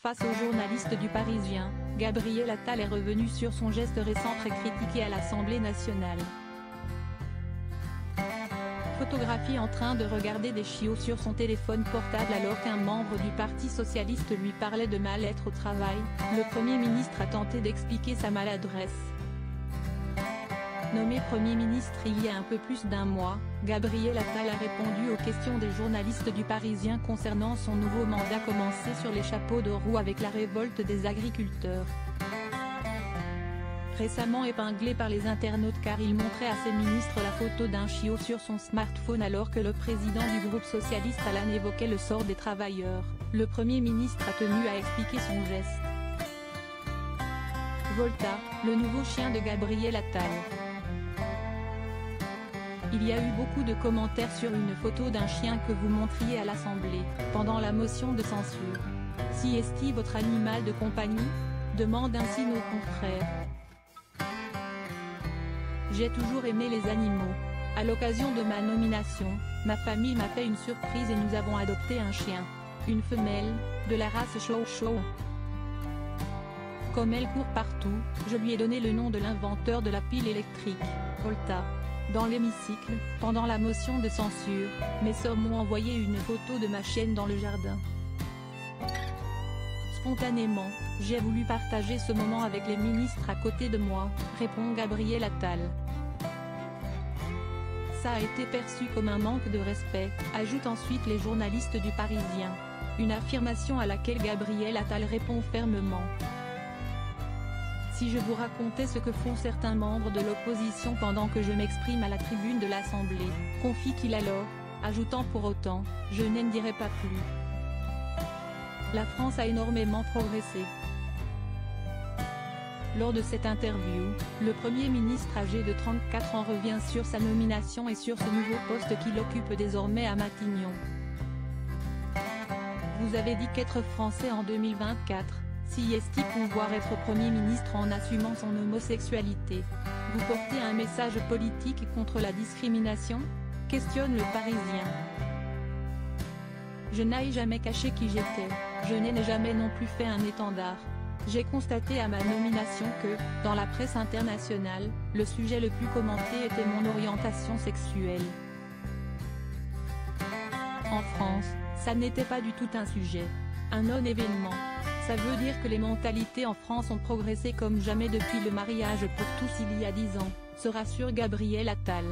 Face aux journalistes du Parisien, Gabriel Attal est revenu sur son geste récent très critiqué à l'Assemblée nationale. Photographié en train de regarder des chiots sur son téléphone portable alors qu'un membre du Parti socialiste lui parlait de mal-être au travail, le Premier ministre a tenté d'expliquer sa maladresse. Nommé Premier ministre il y a un peu plus d'un mois, Gabriel Attal a répondu aux questions des journalistes du Parisien concernant son nouveau mandat commencé sur les chapeaux de roue avec la révolte des agriculteurs. Récemment épinglé par les internautes car il montrait à ses ministres la photo d'un chiot sur son smartphone alors que le président du groupe socialiste Alan évoquait le sort des travailleurs, le Premier ministre a tenu à expliquer son geste. Volta, le nouveau chien de Gabriel Attal. Il y a eu beaucoup de commentaires sur une photo d'un chien que vous montriez à l'Assemblée, pendant la motion de censure. Si est-il votre animal de compagnie ? Demande ainsi nos confrères. J'ai toujours aimé les animaux. À l'occasion de ma nomination, ma famille m'a fait une surprise et nous avons adopté un chien. Une femelle, de la race Chow Chow. Comme elle court partout, je lui ai donné le nom de l'inventeur de la pile électrique, Volta. Dans l'hémicycle, pendant la motion de censure, mes sœurs m'ont envoyé une photo de ma chienne dans le jardin. Spontanément, j'ai voulu partager ce moment avec les ministres à côté de moi, répond Gabriel Attal. Ça a été perçu comme un manque de respect, ajoutent ensuite les journalistes du Parisien. Une affirmation à laquelle Gabriel Attal répond fermement. Si je vous racontais ce que font certains membres de l'opposition pendant que je m'exprime à la tribune de l'Assemblée, confie-t-il alors, ajoutant pour autant, je n'en dirai pas plus. La France a énormément progressé. Lors de cette interview, le Premier ministre âgé de 34 ans revient sur sa nomination et sur ce nouveau poste qu'il occupe désormais à Matignon. Vous avez dit qu'être français en 2024, si est-il pouvoir être Premier ministre en assumant son homosexualité. Vous portez un message politique contre la discrimination ? Questionne le Parisien. Je n'ai jamais caché qui j'étais, je n'ai jamais non plus fait un étendard. J'ai constaté à ma nomination que, dans la presse internationale, le sujet le plus commenté était mon orientation sexuelle. En France, ça n'était pas du tout un sujet. Un non-événement. Ça veut dire que les mentalités en France ont progressé comme jamais depuis le mariage pour tous il y a 10 ans, se rassure Gabriel Attal.